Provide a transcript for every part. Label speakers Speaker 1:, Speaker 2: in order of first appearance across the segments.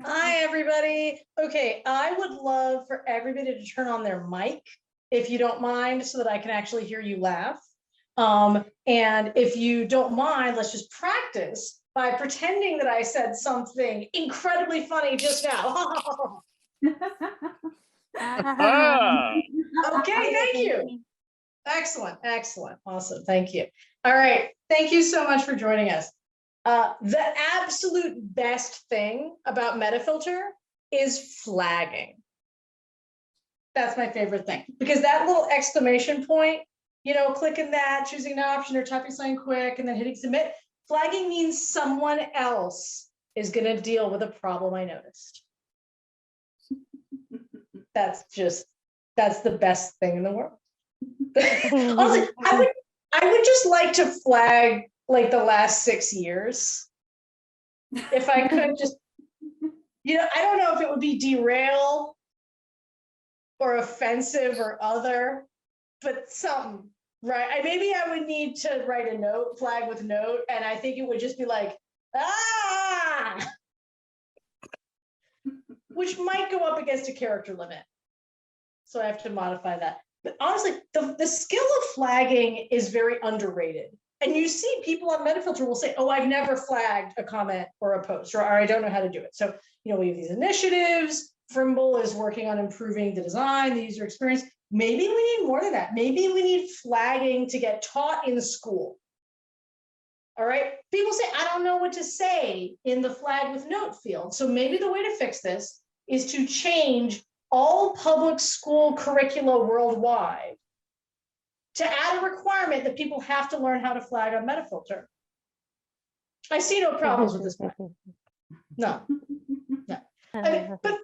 Speaker 1: Hi, everybody. Okay, I would love for everybody to turn on their mic, if you don't mind, so that I can actually hear you laugh. And if you don't mind, let's just practice by pretending that I said something incredibly funny just now. Okay, thank you. Excellent, excellent, awesome, thank you. All right, thank you so much for joining us. The absolute best thing about MetaFilter is flagging. That's my favorite thing, because that little exclamation point, clicking that, choosing an option or typing something quick and then hitting submit, flagging means someone else is going to deal with a problem I noticed. That's the best thing in the world. Also, I would just like to flag like the last 6 years. If I could just, I don't know if it would be derail or offensive or other, but something, right? Maybe I would need to write a note, flag with note, and I think it would just be like, which might go up against a character limit. So I have to modify that. But honestly, the skill of flagging is very underrated. And you see people on MetaFilter will say, oh, I've never flagged a comment or a post, or I don't know how to do it. So, we have these initiatives. Frimble is working on improving the design, the user experience. Maybe we need more than that. Maybe we need flagging to get taught in school. All right. People say, I don't know what to say in the flag with note field. So maybe the way to fix this is to change all public school curricula worldwide to add a requirement that people have to learn how to flag on MetaFilter. I see no problems with this. No. But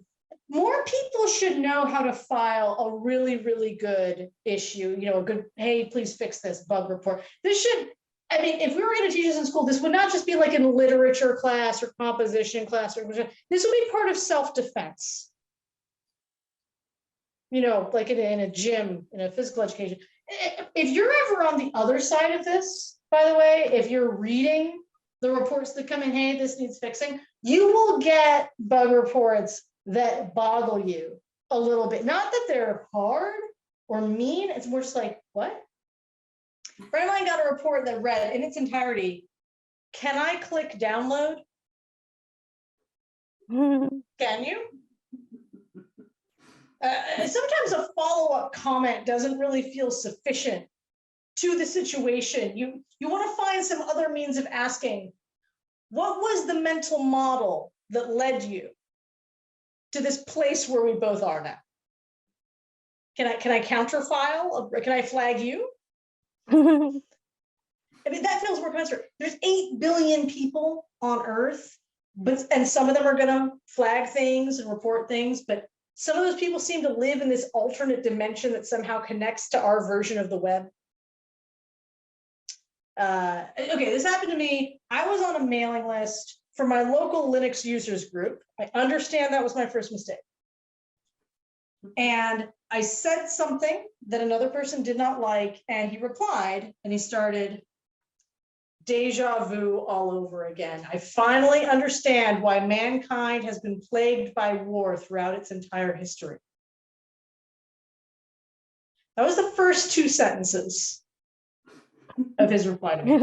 Speaker 1: more people should know how to file a really, really good issue, a good, hey, please fix this bug report. This should, if we were going to teach this in school, this would not just be like in literature class or composition class, or this would be part of self-defense. Like in a gym, in a physical education. If you're ever on the other side of this, by the way, if you're reading the reports that come in, hey, this needs fixing, you will get bug reports that boggle you a little bit. Not that they're hard or mean, it's more just like, what? brainwane got a report that read in its entirety, can I click download? Can you? Sometimes a follow-up comment doesn't really feel sufficient to the situation. You want to find some other means of asking, what was the mental model that led you to this place where we both are now? Can I counterfile? Can I flag you? That feels more commensurate. There's 8 billion people on Earth, and some of them are going to flag things and report things, but some of those people seem to live in this alternate dimension that somehow connects to our version of the web. Okay, this happened to me. I was on a mailing list for my local Linux users group. I understand that was my first mistake. And I said something that another person did not like, and he replied, and he started, deja vu all over again. I finally understand why mankind has been plagued by war throughout its entire history. That was the first 2 sentences of his reply to me.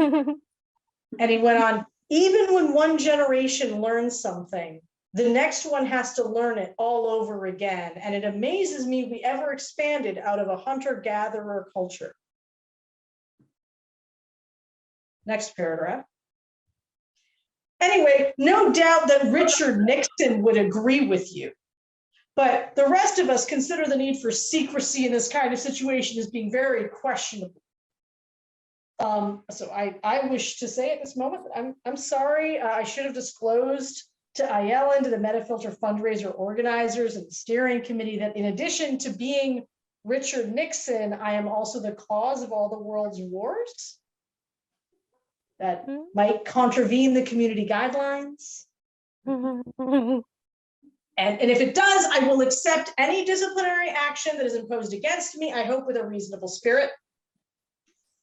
Speaker 1: And he went on, even when one generation learns something, the next one has to learn it all over again. And it amazes me we ever expanded out of a hunter-gatherer culture. Next paragraph. Anyway, no doubt that Richard Nixon would agree with you. But the rest of us consider the need for secrecy in this kind of situation as being very questionable. So I wish to say at this moment that I'm sorry. I should have disclosed to IL and to the MetaFilter fundraiser organizers and the steering committee that in addition to being Richard Nixon, I am also the cause of all the world's wars that might contravene the community guidelines. And if it does, I will accept any disciplinary action that is imposed against me, I hope with a reasonable spirit.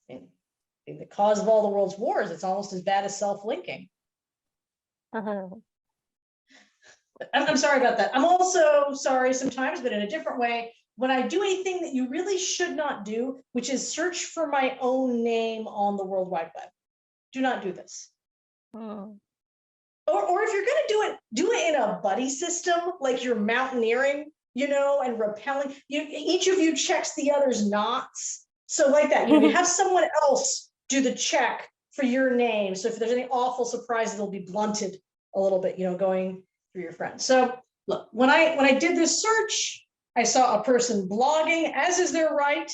Speaker 1: In the cause of all the world's wars, it's almost as bad as self-linking. I'm sorry about that. I'm also sorry sometimes, but in a different way, when I do a thing that you really should not do, which is search for my own name on the World Wide Web. Do not do this.
Speaker 2: Oh.
Speaker 1: Or if you're going to do it in a buddy system, like you're mountaineering, you know, and rappelling. Each of you checks the other's knots. So like that, you have someone else do the check for your name. So if there's any awful surprise, it'll be blunted a little bit, going through your friends. So look, when I did this search, I saw a person blogging, as is their right,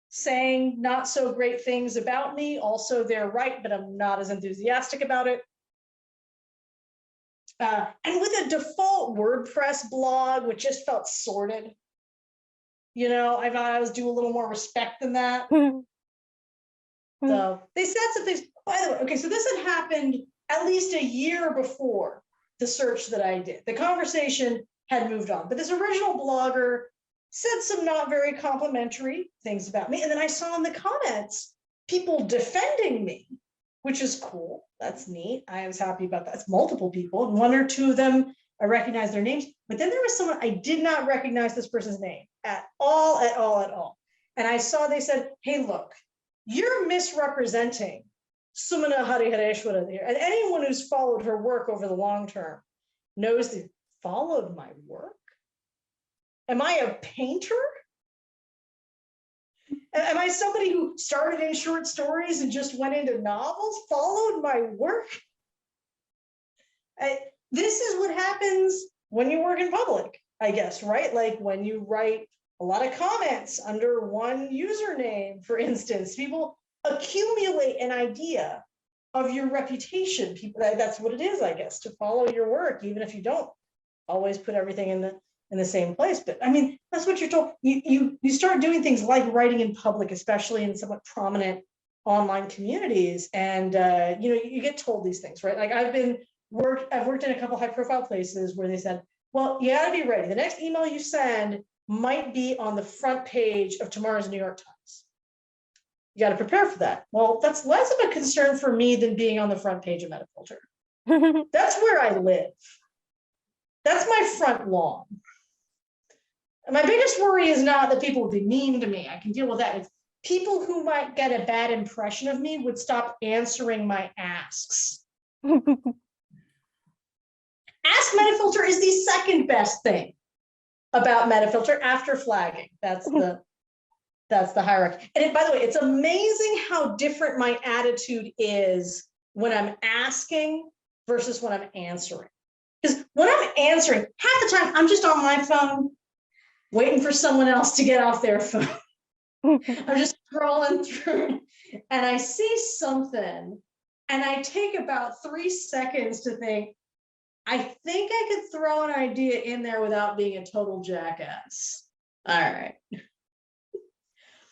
Speaker 1: saying not so great things about me. Also, they're right, but I'm not as enthusiastic about it. And with a default WordPress blog, which just felt sorted, I thought I was due a little more respect than that. So they said some things. By the way, okay, so this had happened at least a year before the search that I did. The conversation had moved on, but this original blogger said some not very complimentary things about me. And then I saw in the comments people defending me, which is cool. That's neat. I was happy about that. It's multiple people, and one or two of them, I recognize their names. But then there was someone, I did not recognize this person's name at all. And I saw they said, hey, look, you're misrepresenting Sumana Harihareshwara here. And anyone who's followed her work over the long term knows they followed my work. Am I a painter? Am I somebody who started in short stories and just went into novels, followed my work? This is what happens when you work in public, I guess, right? Like when you write a lot of comments under one username, for instance, people accumulate an idea of your reputation. People, that's what it is, I guess, to follow your work, even if you don't always put everything in the same place. But I mean, that's what you're told. You start doing things like writing in public, especially in somewhat prominent online communities, and you get told these things, right? Like I've worked in a couple high profile places where they said, well, you got to be ready. The next email you send might be on the front page of tomorrow's New York Times. You got to prepare for that. Well, that's less of a concern for me than being on the front page of MetaFilter. That's where I live. That's my front lawn. And my biggest worry is not that people would be mean to me. I can deal with that. It's people who might get a bad impression of me would stop answering my asks. Ask MetaFilter is the second best thing about MetaFilter after flagging. That's the hierarchy. And by the way, it's amazing how different my attitude is when I'm asking versus when I'm answering. Because when I'm answering, half the time I'm just on my phone waiting for someone else to get off their phone. I'm just scrolling through and I see something and I take about 3 seconds to think, I think I could throw an idea in there without being a total jackass. All right.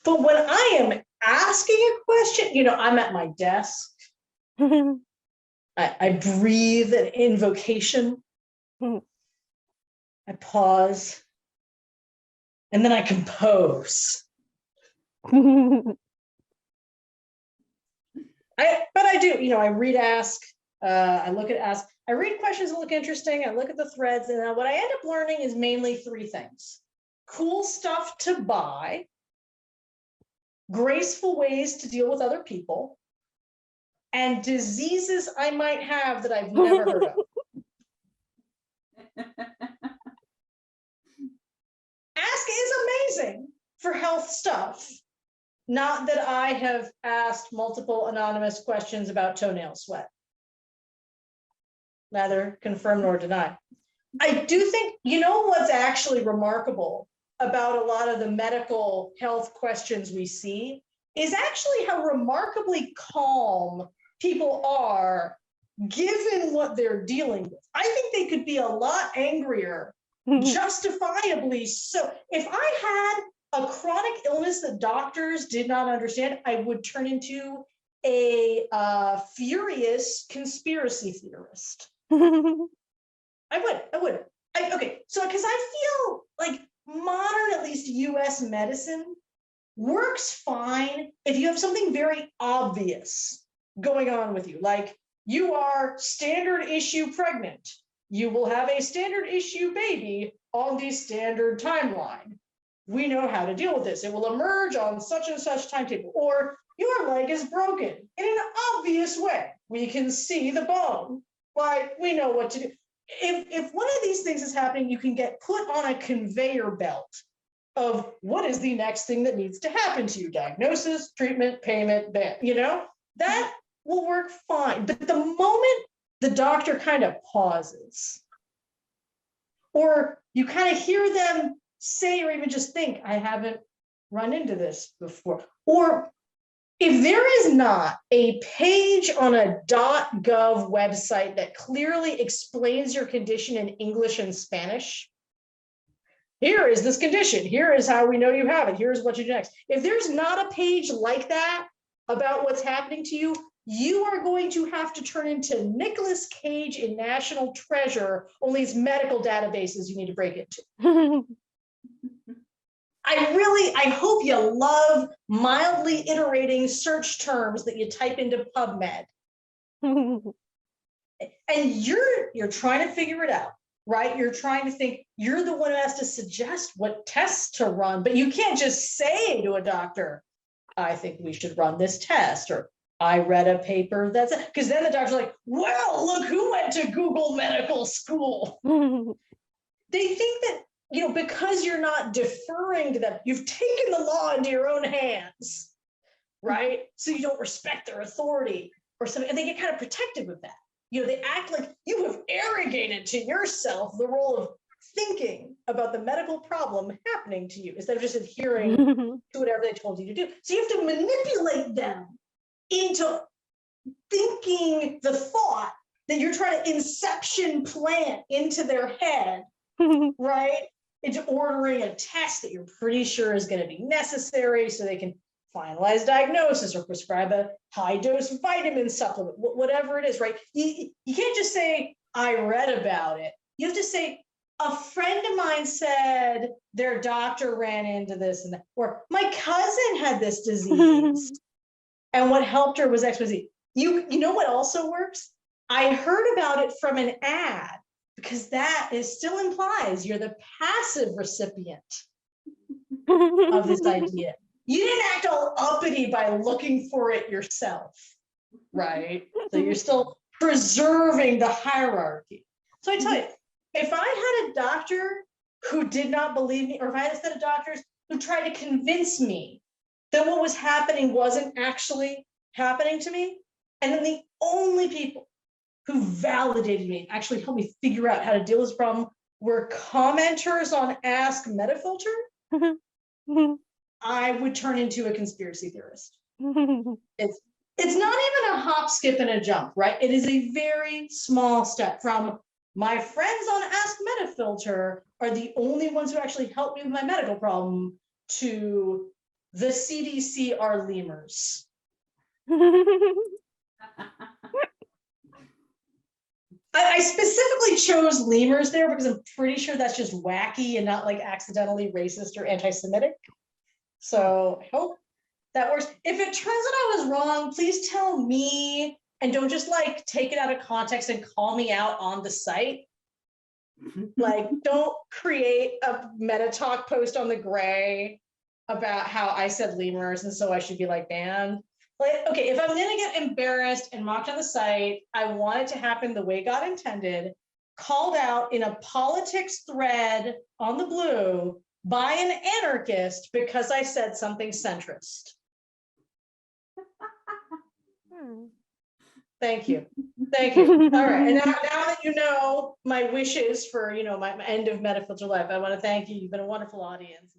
Speaker 1: But when I am asking a question, I'm at my desk. I breathe an invocation. I pause. And then I compose. But I do, I read ask, I look at ask, I read questions that look interesting, I look at the threads, and what I end up learning is mainly 3 things. Cool stuff to buy, graceful ways to deal with other people, and diseases I might have that I've never heard of. Ask is amazing for health stuff. Not that I have asked multiple anonymous questions about toenail sweat. Neither confirm nor deny. I do think, what's actually remarkable about a lot of the medical health questions we see is actually how remarkably calm people are given what they're dealing with. I think they could be a lot angrier, justifiably so. If I had a chronic illness that doctors did not understand, I would turn into a furious conspiracy theorist. I would. Okay, so because I feel like modern, at least US medicine, works fine if you have something very obvious going on with you, like you are standard issue pregnant, you will have a standard issue baby on the standard timeline. We know how to deal with this. It will emerge on such and such timetable. Or your leg is broken in an obvious way. We can see the bone, but we know what to do. If one of these things is happening, you can get put on a conveyor belt of what is the next thing that needs to happen to you. Diagnosis, treatment, payment, bam, that will work fine. But the moment the doctor kind of pauses, or you kind of hear them say, or even just think, I haven't run into this before. Or if there is not a page on a .gov website that clearly explains your condition in English and Spanish, here is this condition, here is how we know you have it, here's what you do next. If there's not a page like that about what's happening to you, you are going to have to turn into Nicolas Cage in National Treasure, only it's medical databases you need to break into. I hope you love mildly iterating search terms that you type into PubMed. And you're trying to figure it out, right? You're trying to think, you're the one who has to suggest what tests to run, but you can't just say to a doctor, I think we should run this test, or I read a paper that's, because then the doctor's like, well, look who went to Google Medical School. They think that, because you're not deferring to them, you've taken the law into your own hands, right? So you don't respect their authority or something, and they get kind of protective of that. They act like you have arrogated to yourself the role of thinking about the medical problem happening to you instead of just adhering to whatever they told you to do. So you have to manipulate them into thinking the thought that you're trying to inception plant into their head, right? Into ordering a test that you're pretty sure is going to be necessary so they can finalize diagnosis or prescribe a high dose vitamin supplement, whatever it is, right? You can't just say, I read about it. You have to say, a friend of mine said their doctor ran into this and that, or my cousin had this disease and what helped her was XYZ. You know what also works? I heard about it from an ad, because that still implies you're the passive recipient of this idea. You didn't act all uppity by looking for it yourself, right? So you're still preserving the hierarchy. So I tell you, if I had a doctor who did not believe me, or if I had a set of doctors who tried to convince me that what was happening wasn't actually happening to me, and then the only people who validated me, actually helped me figure out how to deal with this problem, were commenters on Ask MetaFilter, I would turn into a conspiracy theorist. It's not even a hop, skip, and a jump, right? It is a very small step from my friends on Ask MetaFilter are the only ones who actually helped me with my medical problem to the CDC are lemurs. I specifically chose lemurs there because I'm pretty sure that's just wacky and not like accidentally racist or anti-Semitic. So I hope that works. If it turns out I was wrong, please tell me and don't just like take it out of context and call me out on the site. Like, don't create a meta talk post on the Gray about how I said lemurs and so I should be like banned. Like, okay, if I'm gonna get embarrassed and mocked on the site, I want it to happen the way God intended, called out in a politics thread on the Blue by an anarchist because I said something centrist. Thank you. Thank you. All right. And now that you know my wishes for, my end of MetaFilter life, I want to thank you. You've been a wonderful audience.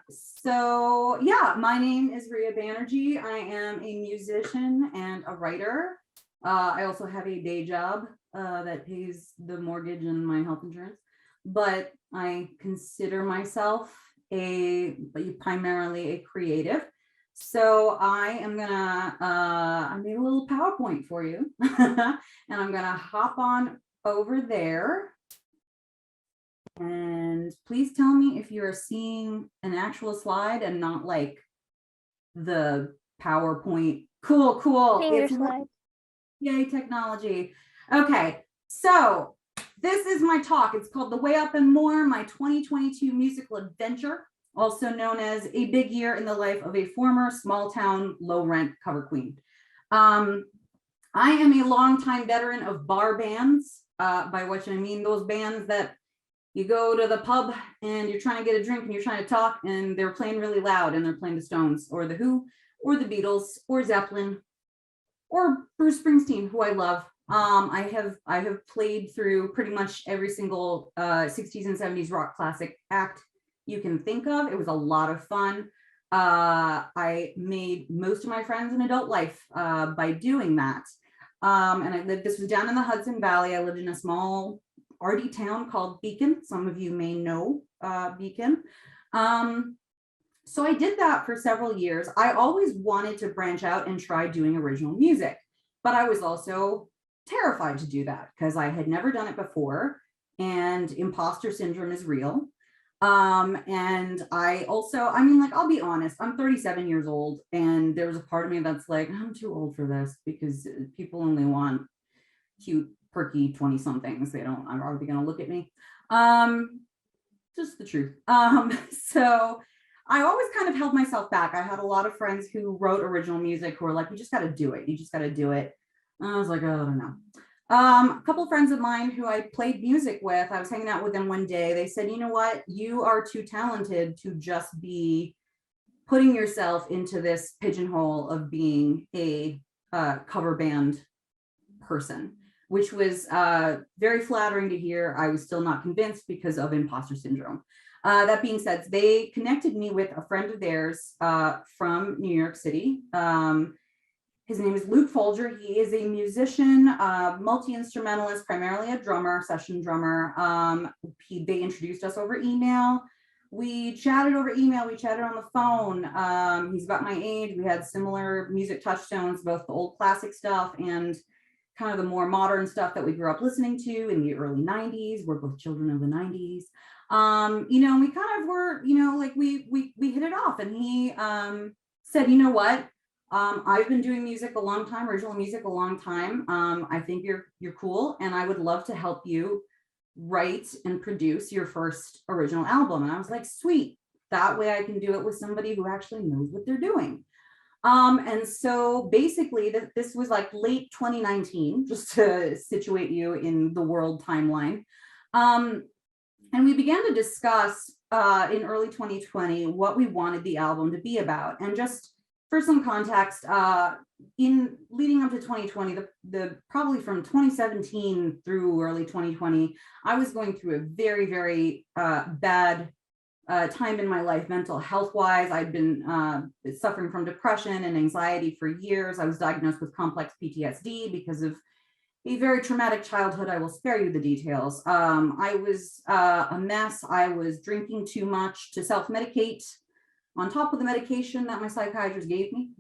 Speaker 2: So yeah, my name is Reeya Banerjee. I am a musician and a writer. I also have a day job that pays the mortgage and my health insurance, but I consider myself primarily a creative. So I am gonna I made a little PowerPoint for you and I'm gonna hop on over there. And please tell me if you're seeing an actual slide and not like the PowerPoint Cool, cool.
Speaker 3: Finger
Speaker 2: It's
Speaker 3: slide.
Speaker 2: yay, technology. Okay, so this is my talk. It's called The Way Up and More, my 2022 musical adventure, also known as a big year in the life of a former small town low rent cover queen. I am a longtime veteran of bar bands, by which I mean those bands that you go to the pub and you're trying to get a drink and you're trying to talk and they're playing really loud and they're playing the Stones or the Who or the Beatles or Zeppelin or Bruce Springsteen, who I love. I have played through pretty much every single 60s and 70s rock classic act you can think of. It was a lot of fun. I made most of my friends in adult life by doing that. And this was down in the Hudson Valley. I lived in a small arty town called Beacon. Some of you may know Beacon. So I did that for several years. I always wanted to branch out and try doing original music, but I was also terrified to do that because I had never done it before and imposter syndrome is real. And I also, I mean, like, I'll be honest, I'm 37 years old and there's a part of me that's like, I'm too old for this because people only want cute, perky 20 somethings. They don't, are they going to look at me? Just the truth. So I always kind of held myself back. I had a lot of friends who wrote original music who were like, you just got to do it. You just got to do it. And I was like, oh, I don't know. A couple of friends of mine who I played music with, I was hanging out with them one day. They said, you know what? You are too talented to just be putting yourself into this pigeonhole of being a cover band person, which was very flattering to hear. I was still not convinced because of imposter syndrome. That being said, they connected me with a friend of theirs from New York City. His name is Luke Folger. He is a musician, multi-instrumentalist, primarily a drummer, session drummer. They introduced us over email. We chatted over email. We chatted on the phone. He's about my age. We had similar music touchstones, both the old classic stuff and kind of the more modern stuff that we grew up listening to in the early 90s. We're both children of the 90s. You know, we kind of were, you know, like we hit it off, and he said, you know what? I've been doing music a long time, original music a long time. I think you're cool, and I would love to help you write and produce your first original album. And I was like, sweet. That way I can do it with somebody who actually knows what they're doing. And so basically this was like late 2019, just to situate you in the world timeline. And we began to discuss in early 2020 what we wanted the album to be about. And just for some context, in leading up to 2020, the probably from 2017 through early 2020, I was going through a very, very bad time in my life, mental health wise. I'd been suffering from depression and anxiety for years. I was diagnosed with complex PTSD because of a very traumatic childhood. I will spare you the details. I was a mess. I was drinking too much to self-medicate on top of the medication that my psychiatrist gave me.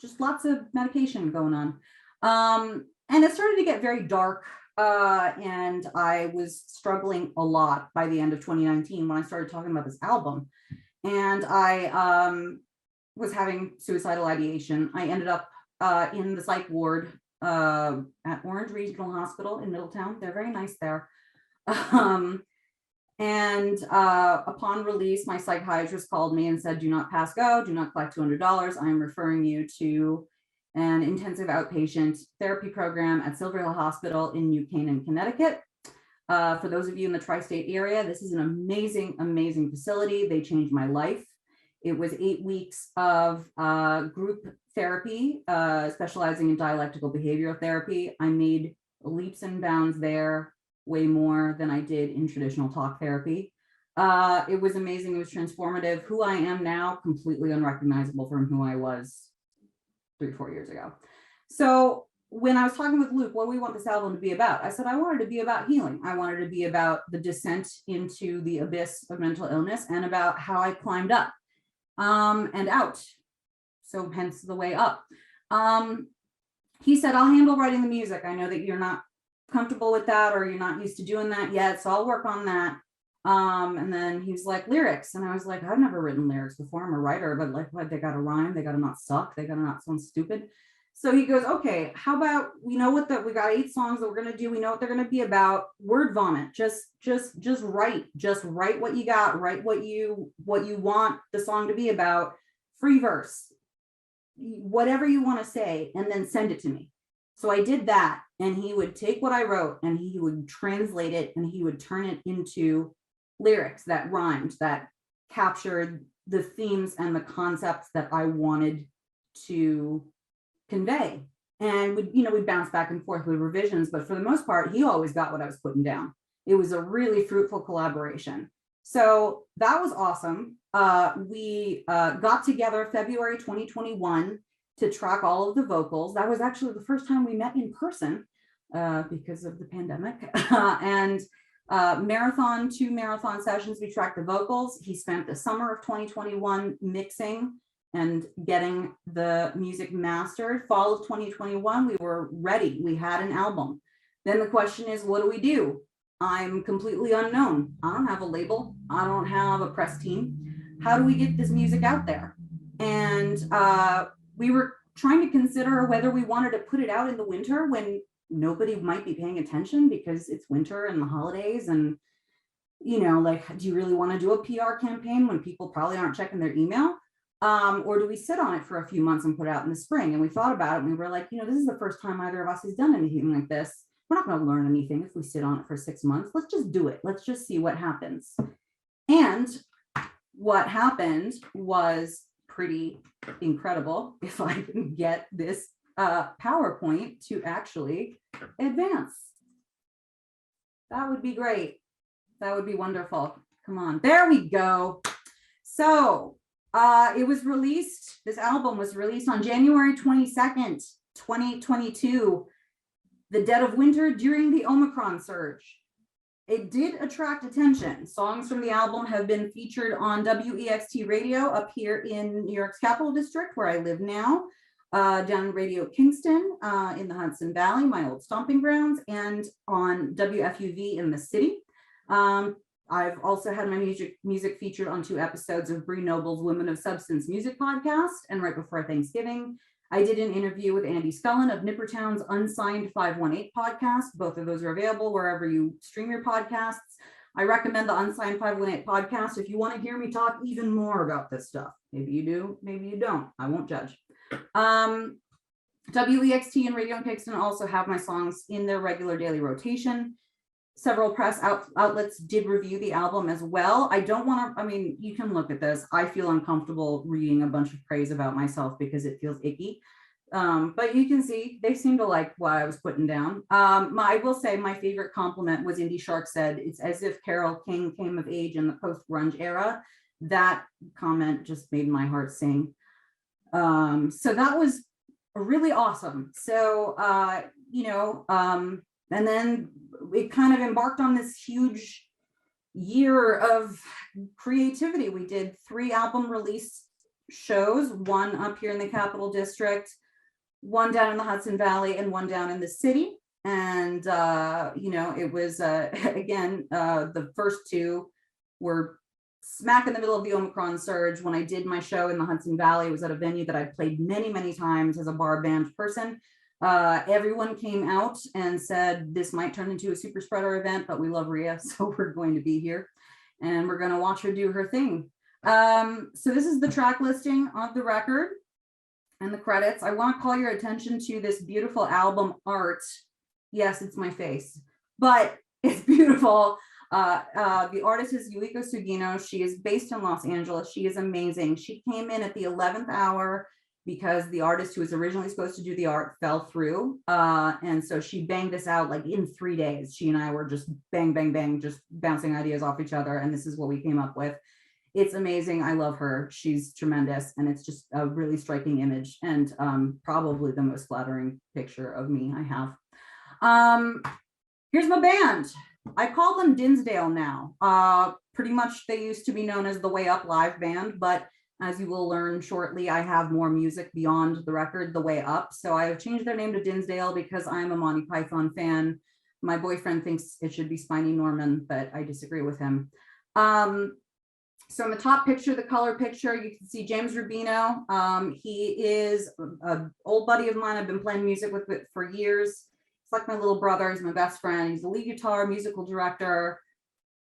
Speaker 2: Just lots of medication going on. And it started to get very dark. And I was struggling a lot by the end of 2019 when I started talking about this album. And I was having suicidal ideation. I ended up in the psych ward at Orange Regional Hospital in Middletown. They're very nice there. And upon release, my psychiatrist called me and said, do not pass go, do not collect $200. I am referring you to an intensive outpatient therapy program at Silver Hill Hospital in New Canaan, Connecticut. For those of you in the tri-state area, this is an amazing, amazing facility. They changed my life. It was 8 weeks of group therapy, specializing in dialectical behavioral therapy. I made leaps and bounds there, way more than I did in traditional talk therapy. It was amazing. It was transformative. Who I am now, completely unrecognizable from who I was 3 or 4 years ago. So when I was talking with Luke, what do we want this album to be about? I said, I wanted to be about healing. I wanted to be about the descent into the abyss of mental illness and about how I climbed up and out. So hence the way up. He said, I'll handle writing the music. I know that you're not comfortable with that, or you're not used to doing that yet, so I'll work on that. And then he was like, lyrics. And I was like, I've never written lyrics before. I'm a writer, but like, what, they got to rhyme. They got to not suck. They got to not sound stupid. So he goes, okay, how about, we know what we got 8 songs that we're going to do. We know what they're going to be about. Word vomit. Just write what you got, write what you want the song to be about, free verse, whatever you want to say, and then send it to me. So I did that, and he would take what I wrote and he would translate it and he would turn it into lyrics that rhymed, that captured the themes and the concepts that I wanted to convey. And we'd bounce back and forth with revisions, but for the most part, he always got what I was putting down. It was a really fruitful collaboration. So that was awesome. We got together February 2021 to track all of the vocals. That was actually the first time we met in person because of the pandemic. And 2 marathon sessions, we tracked the vocals. He spent the summer of 2021 mixing and getting the music mastered. Fall of 2021, we were ready. We had an album. Then the question is, what do we do? I'm completely unknown. I don't have a label. I don't have a press team. How do we get this music out there? And we were trying to consider whether we wanted to put it out in the winter when nobody might be paying attention because it's winter and the holidays. And, like, do you really want to do a PR campaign when people probably aren't checking their email? Or do we sit on it for a few months and put it out in the spring? And we thought about it and we were like, this is the first time either of us has done anything like this. We're not going to learn anything if we sit on it for 6 months. Let's just do it. Let's just see what happens. And what happened was pretty incredible. If I can get this PowerPoint to actually advance, that would be great. That would be wonderful. Come on, there we go. So it was released, this album was released on January 22nd, 2022, the dead of winter during the Omicron surge. It did attract attention. Songs from the album have been featured on WEXT radio up here in New York's Capital District, where I live now, down Radio Kingston in the Hudson Valley, my old stomping grounds, and on WFUV in the city. I've also had my music featured on 2 episodes of Bree Noble's Women of Substance music podcast, and right before Thanksgiving, I did an interview with Andy Scullin of Nippertown's Unsigned 518 podcast. Both of those are available wherever you stream your podcasts. I recommend the Unsigned 518 podcast if you want to hear me talk even more about this stuff. Maybe you do, maybe you don't. I won't judge. WEXT and Radio Kingston also have my songs in their regular daily rotation. Several press outlets did review the album as well. I don't want to, you can look at this. I feel uncomfortable reading a bunch of praise about myself because it feels icky. But you can see they seem to like what I was putting down. I will say my favorite compliment was Indie Shark said, it's as if Carole King came of age in the post-grunge era. That comment just made my heart sing. So that was really awesome. So, and then we kind of embarked on this huge year of creativity. We did 3 album release shows, 1 up here in the Capital District, 1 down in the Hudson Valley, and 1 down in the city. And, it was, again, the first 2 were smack in the middle of the Omicron surge. When I did my show in the Hudson Valley, it was at a venue that I played many, many times as a bar band person. Everyone came out and said, this might turn into a super spreader event, but we love Reeya, so we're going to be here and we're going to watch her do her thing. So this is the track listing of the record and the credits. I want to call your attention to this beautiful album art. Yes, it's my face, but it's beautiful. The artist is Yuiko Sugino. She is based in Los Angeles. She is amazing. She came in at the 11th hour because the artist who was originally supposed to do the art fell through. And so she banged this out like in 3 days. She and I were just bang, bang, bang, just bouncing ideas off each other. And this is what we came up with. It's amazing. I love her. She's tremendous. And it's just a really striking image and probably the most flattering picture of me I have. Here's my band. I call them Dinsdale now. Pretty much they used to be known as the Way Up Live Band, but as you will learn shortly, I have more music beyond the record, The Way Up. So I have changed their name to Dinsdale because I'm a Monty Python fan. My boyfriend thinks it should be Spiny Norman, but I disagree with him. So in the top picture, the color picture, you can see James Rubino. He is an old buddy of mine. I've been playing music with it for years. It's like my little brother. He's my best friend. He's a lead guitar, musical director.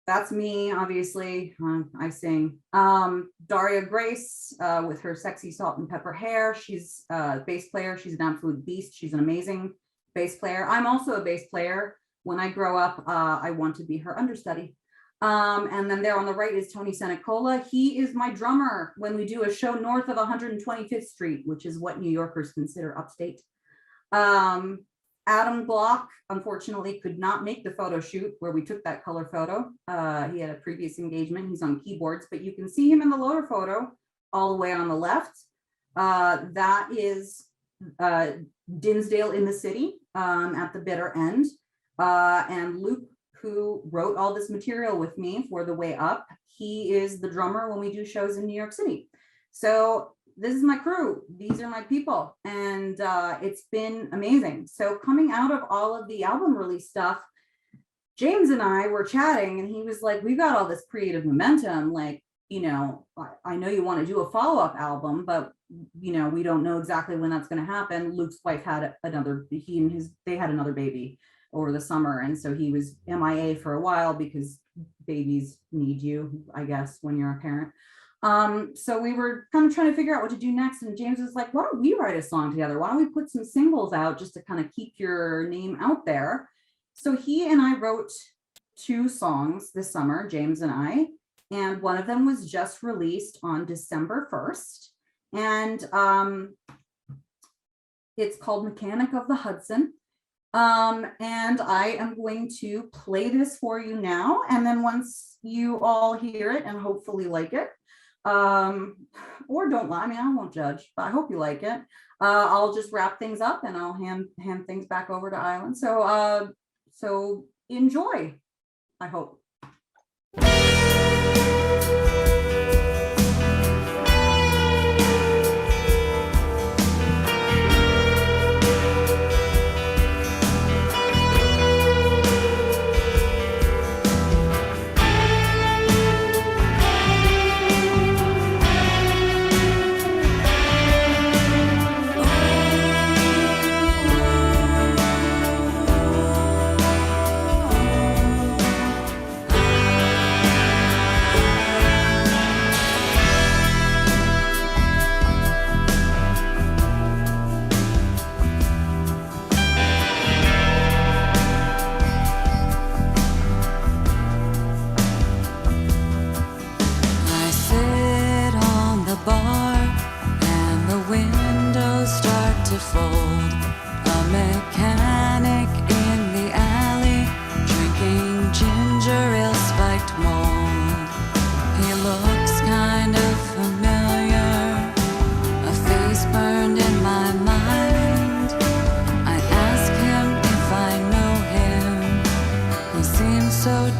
Speaker 2: That's me, obviously. I sing. Daria Grace with her sexy salt and pepper hair. She's a bass player. She's an absolute beast. She's an amazing bass player. I'm also a bass player. When I grow up, I want to be her understudy. And then there on the right is Tony Senecola. He is my drummer when we do a show north of 125th Street, which is what New Yorkers consider upstate. Adam Glock, unfortunately, could not make the photo shoot where we took that color photo. He had a previous engagement. He's on keyboards, but you can see him in the lower photo all the way on the left. That is Dinsdale in the city at the bitter end. And Luke, who wrote all this material with me for The Way Up, he is the drummer when we do shows in New York City. So this is my crew. These are my people. And it's been amazing. So coming out of all of the album release stuff, James and I were chatting and he was like, we've got all this creative momentum. Like, you know, I know you want to do a follow-up album, but you know, we don't know exactly when that's going to happen. Luke's wife had they had another baby over the summer. And so he was MIA for a while because babies need you, I guess, when you're a parent. So we were kind of trying to figure out what to do next. And James was like, why don't we write a song together? Why don't we put some singles out just to kind of keep your name out there? So he and I wrote 2 songs this summer, James and I, and one of them was just released on December 1st. And it's called Mechanic of the Hudson. And I am going to play this for you now. And then once you all hear it and hopefully like it, or don't lie, I mean, I won't judge, but I hope you like it. I'll just wrap things up and I'll hand things back over to Island. So enjoy, I hope.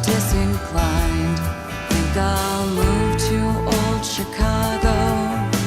Speaker 3: Disinclined, think I'll move to old Chicago.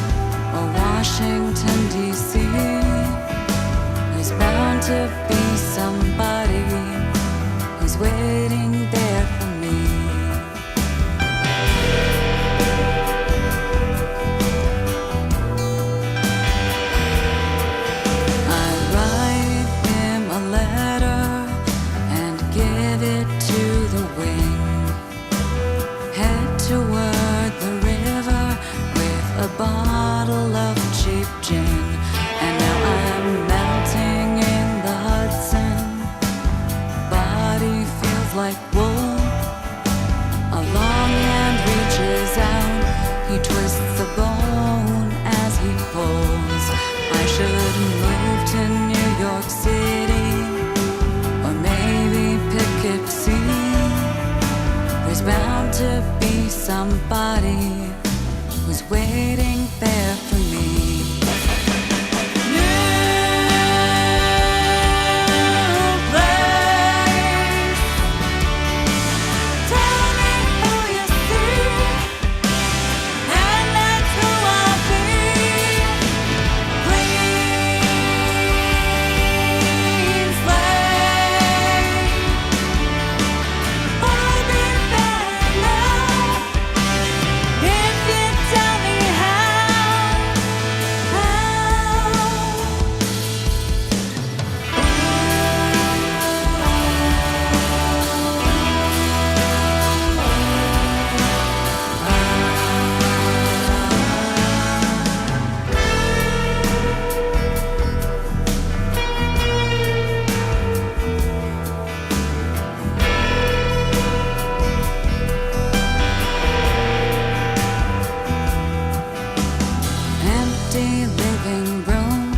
Speaker 3: empty living room,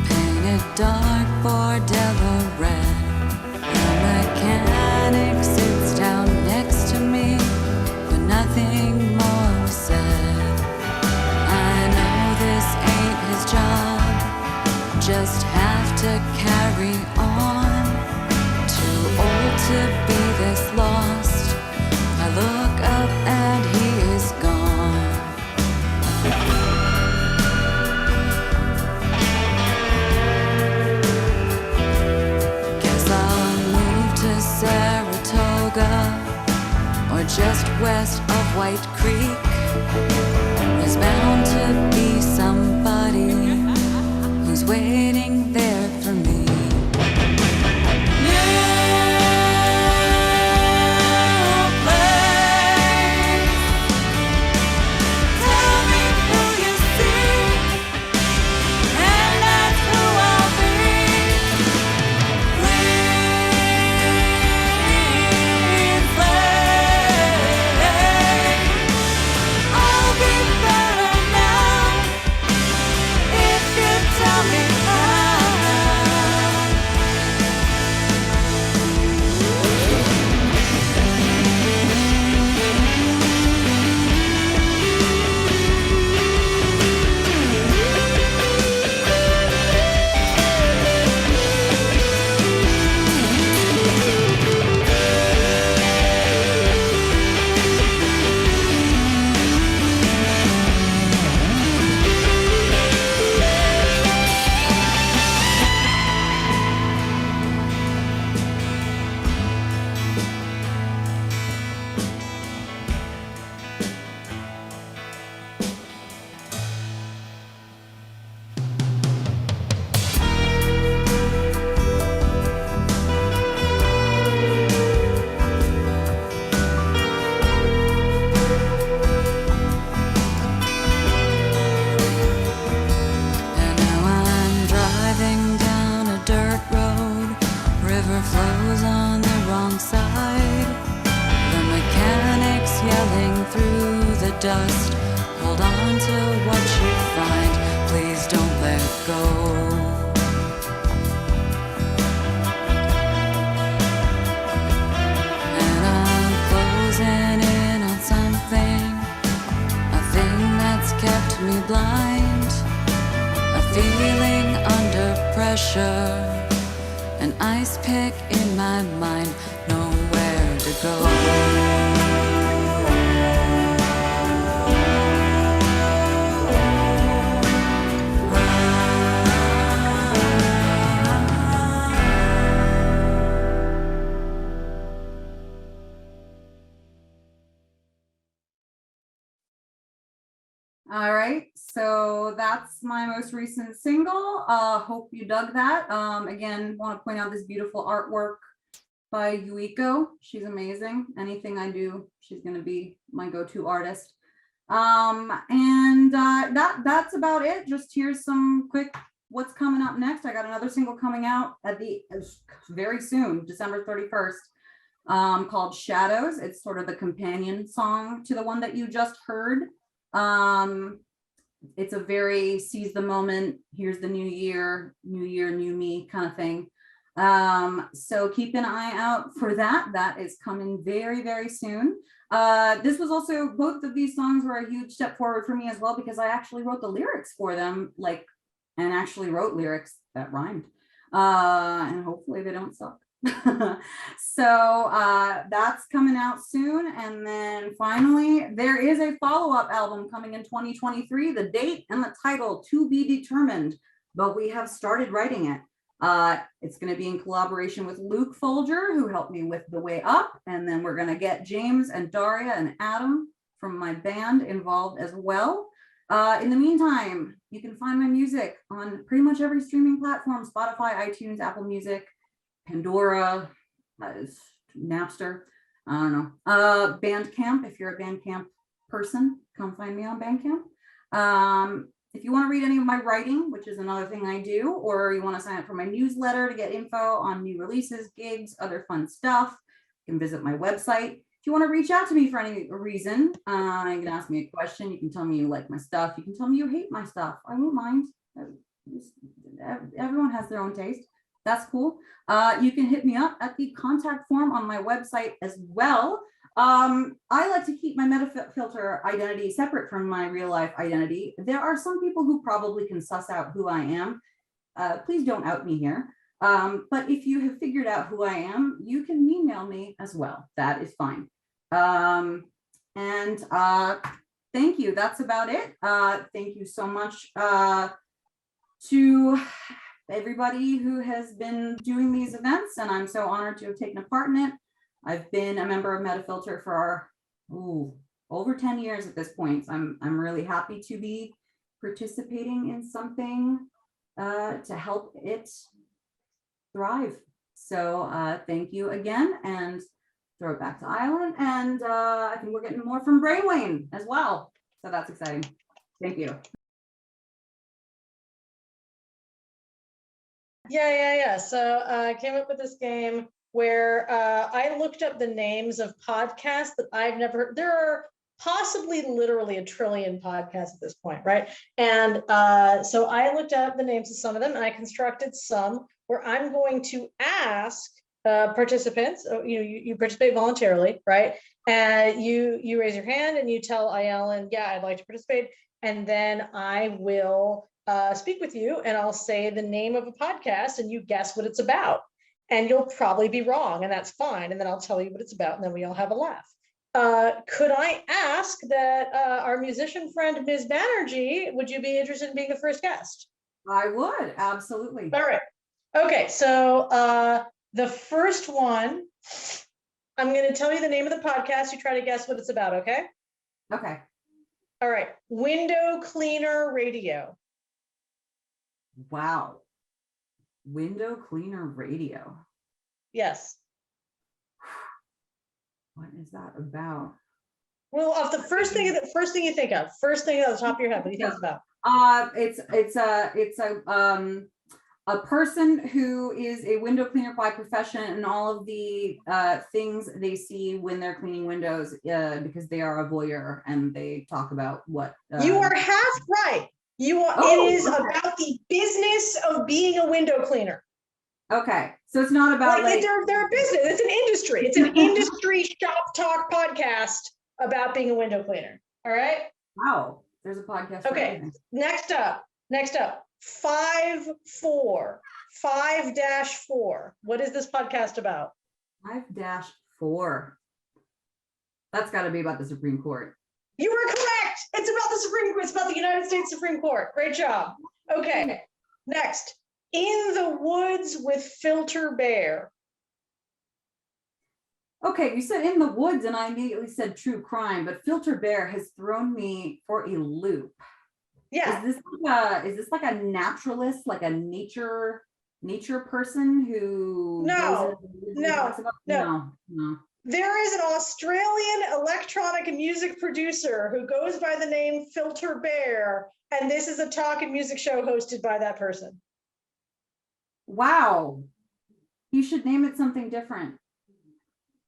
Speaker 3: painted dark bordello red. The mechanic sits down next to me, but nothing more was said. I know this ain't his job, just have to carry on. Too old to be this lost. I look up and he is gone. Guess I'll move to Saratoga or just west of White Creek. There's bound to be somebody who's waiting there for me. Flows on the wrong side. The mechanics yelling through the dust. Hold on to what you find. Please don't let go. And I'm closing in on something, a thing that's kept me blind. A feeling under pressure. An ice pick in my mind, nowhere to go.
Speaker 2: All right, so that's my most recent single. Hope you dug that. Again, want to point out this beautiful artwork by Yuiko. She's amazing. Anything I do, she's going to be my go-to artist. That's about it. Just here's some quick what's coming up next. I got another single coming out at very soon, December 31st, called Shadows. It's sort of the companion song to the one that you just heard. It's a very seize the moment, here's the new year, new me kind of thing. So keep an eye out for that. That is coming very, very soon. This was also, both of these songs were a huge step forward for me as well, because I actually wrote the lyrics for them, and actually wrote lyrics that rhymed. And hopefully they don't suck. So that's coming out soon. And then finally, there is a follow-up album coming in 2023. The date and the title to be determined, but we have started writing it. It's going to be in collaboration with Luke Folger, who helped me with The Way Up. And then we're going to get James and Daria and Adam from my band involved as well. In the meantime, you can find my music on pretty much every streaming platform: Spotify, iTunes, Apple Music, Pandora, Napster, I don't know. Bandcamp, if you're a Bandcamp person, come find me on Bandcamp. If you want to read any of my writing, which is another thing I do, or you want to sign up for my newsletter to get info on new releases, gigs, other fun stuff, you can visit my website. if you want to reach out to me for any reason, you can ask me a question. You can tell me you like my stuff. You can tell me you hate my stuff. I won't mind. Everyone has their own taste. That's cool. You can hit me up at the contact form on my website as well. I like to keep my MetaFilter identity separate from my real life identity. There are some people who probably can suss out who I am. Please don't out me here. But if you have figured out who I am, you can email me as well. That is fine. Thank you. That's about it. Thank you so much to everybody who has been doing these events, and I'm so honored to have taken a part in it. I've been a member of MetaFilter for over 10 years at this point. I'm really happy to be participating in something to help it thrive. So thank you again, and throw it back to Island. And I think we're getting more from brainwane as well. So that's exciting. Thank you.
Speaker 1: Yeah. So I came up with this game where I looked up the names of podcasts that I've never heard. There are possibly literally a trillion podcasts at this point, right? And so I looked up the names of some of them, and I constructed some where I'm going to ask participants, you participate voluntarily, right? And you raise your hand and you tell Ayelen, yeah, I'd like to participate. And then I will speak with you, and I'll say the name of a podcast and you guess what it's about. And you'll probably be wrong, and that's fine. And then I'll tell you what it's about, and then we all have a laugh. Could I ask that our musician friend, Ms. Banerjee, would you be interested in being the first guest?
Speaker 2: I would, absolutely.
Speaker 1: All right. Okay, so the first one, I'm going to tell you the name of the podcast. You try to guess what it's about, okay?
Speaker 2: Okay.
Speaker 1: All right. Window Cleaner Radio.
Speaker 2: Wow. Window Cleaner Radio.
Speaker 1: Yes.
Speaker 2: What is that about?
Speaker 1: Well, of the first thing you think of, first thing on the top of your head, what do you think it's about?
Speaker 2: It's a person who is a window cleaner by profession, and all of the things they see when they're cleaning windows, because they are a voyeur, and they talk about what
Speaker 1: you are half right. It is about the business of being a window cleaner.
Speaker 2: Okay, so it's not about
Speaker 1: like they're a business. It's an industry. It's an industry shop talk podcast about being a window cleaner. All right.
Speaker 2: Wow, there's a podcast.
Speaker 1: Okay. Next up. 5-4. What is this podcast about?
Speaker 2: 5-4. That's got to be about the Supreme Court.
Speaker 1: You were correct. It's about the Supreme Court. It's about the United States Supreme Court. Great job. Okay. Next. In the Woods with Filter Bear.
Speaker 2: Okay, you said In the Woods, and I immediately said true crime, but Filter Bear has thrown me for a loop.
Speaker 1: Yeah.
Speaker 2: Is this like a naturalist, like a nature person who
Speaker 1: No. There is an Australian electronic music producer who goes by the name Filter Bear, and this is a talk and music show hosted by that person.
Speaker 2: Wow. You should name it something different.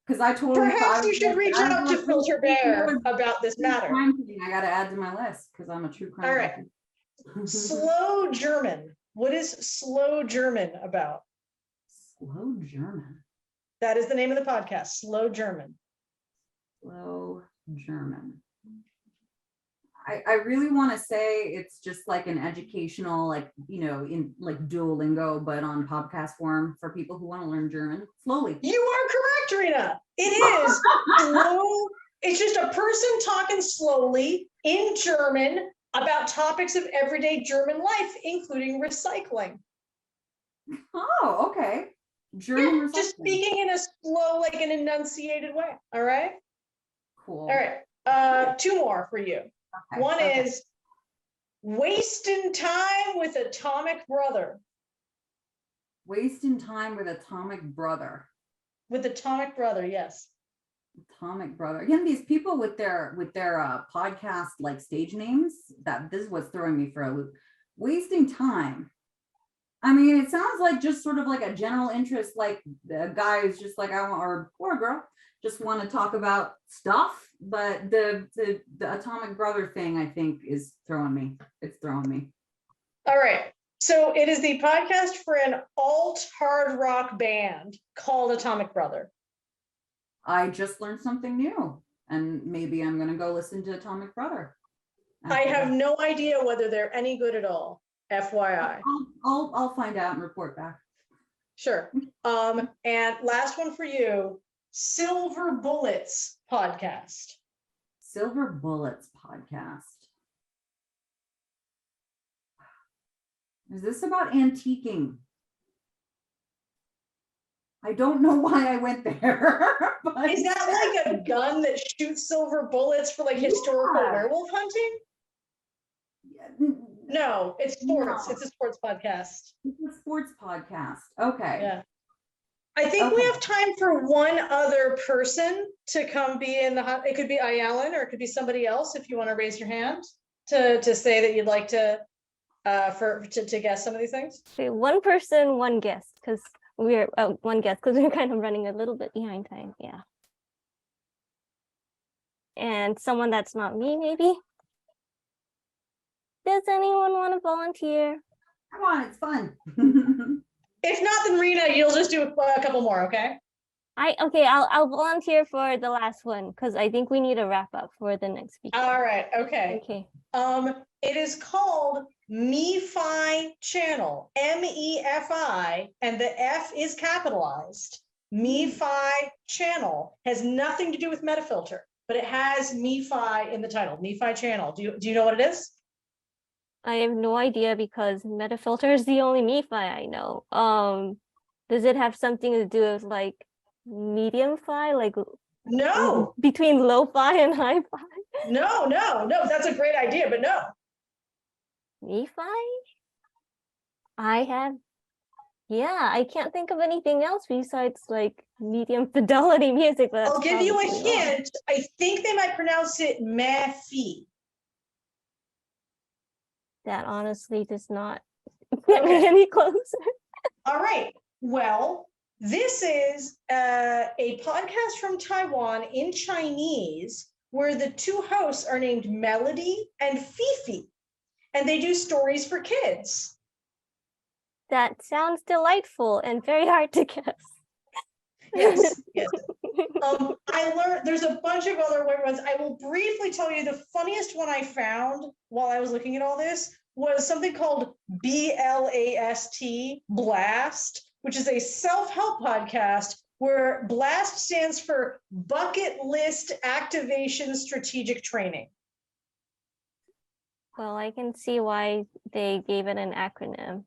Speaker 2: Because I totally
Speaker 1: Perhaps you should reach out to Filter Bear about this matter.
Speaker 2: I got to add to my list because I'm a true crime.
Speaker 1: All right. Slow German. What is Slow German about?
Speaker 2: Slow German.
Speaker 1: That is the name of the podcast. Slow German.
Speaker 2: Slow German. I really want to say it's just like an educational, in like Duolingo, but on podcast form for people who want to learn German slowly.
Speaker 1: You are correct, Reeya. It is slow. It's just a person talking slowly in German about topics of everyday German life, including recycling.
Speaker 2: Oh, okay. German recycling.
Speaker 1: Just speaking in a slow, like an enunciated way. All right.
Speaker 2: Cool.
Speaker 1: All right. 2 more for you.
Speaker 2: Okay.
Speaker 1: One is Wasting Time with Atomic Brother.
Speaker 2: Wasting Time with Atomic Brother.
Speaker 1: With Atomic Brother, yes.
Speaker 2: Atomic Brother. Again, these people with their podcast like stage names, this is what's throwing me for a loop. Wasting Time. I mean, it sounds like just sort of like a general interest, like the guy is just like, I want, or a girl just want to talk about stuff. But the Atomic Brother thing, I think, is throwing me. It's throwing me.
Speaker 1: All right. So it is the podcast for an alt hard rock band called Atomic Brother.
Speaker 2: I just learned something new, and maybe I'm gonna go listen to Atomic Brother.
Speaker 1: I have no idea whether they're any good at all. FYI.
Speaker 2: I'll find out and report back.
Speaker 1: Sure. And last one for you, Silver Bullets podcast.
Speaker 2: Silver Bullets podcast. Is this about antiquing? I don't know why I went there. But
Speaker 1: Is that like a gun that shoots silver bullets for like historical werewolf hunting? No, it's sports.
Speaker 2: No.
Speaker 1: It's a sports podcast.
Speaker 2: It's a sports podcast. Okay.
Speaker 1: Yeah. I think we have time for one other person to come be in the hunt. It could be Ayalen or it could be somebody else if you want to raise your hand to say that you'd like to guess some of these things.
Speaker 4: Okay, one person, one guess, because we're kind of running a little bit behind time. Yeah. And someone that's not me, maybe. Does anyone want to volunteer?
Speaker 2: Come on, it's fun.
Speaker 1: If not, then Reeya, you'll just do a couple more, okay?
Speaker 4: I'll volunteer for the last one because I think we need a wrap up for the next speaker.
Speaker 1: All right, okay.
Speaker 4: Okay.
Speaker 1: It is called MeFi Channel, MEFI, and the F is capitalized. MeFi Channel has nothing to do with MetaFilter, but it has MeFi in the title. MeFi Channel. Do you know what it is?
Speaker 4: I have no idea because MetaFilter is the only MeFi I know. Does it have something to do with like medium fi, like
Speaker 1: No,
Speaker 4: between lo-fi and hi-fi?
Speaker 1: no. That's a great idea, but no.
Speaker 4: MeFi? I can't think of anything else besides like medium fidelity music.
Speaker 1: I'll give you a
Speaker 4: probably all.
Speaker 1: hint. I think they might pronounce it MeFi.
Speaker 4: That honestly does not get me any closer.
Speaker 1: All right. Well, this is a podcast from Taiwan in Chinese where the two hosts are named Melody and Fifi, and they do stories for kids.
Speaker 4: That sounds delightful and very hard to guess.
Speaker 1: Yes. I learned there's a bunch of other weird ones. I will briefly tell you the funniest one I found while I was looking at all this was something called Blast, which is a self-help podcast where BLAST stands for Bucket List Activation Strategic Training.
Speaker 4: Well, I can see why they gave it an acronym.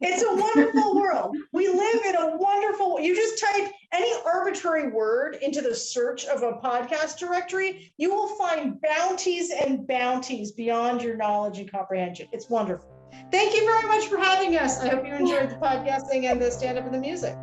Speaker 1: It's a wonderful world. We live in a wonderful, you just type any arbitrary word into the search of a podcast directory, you will find bounties and bounties beyond your knowledge and comprehension. It's wonderful. Thank you very much for having us. I hope you enjoyed the podcasting and the stand-up and the music.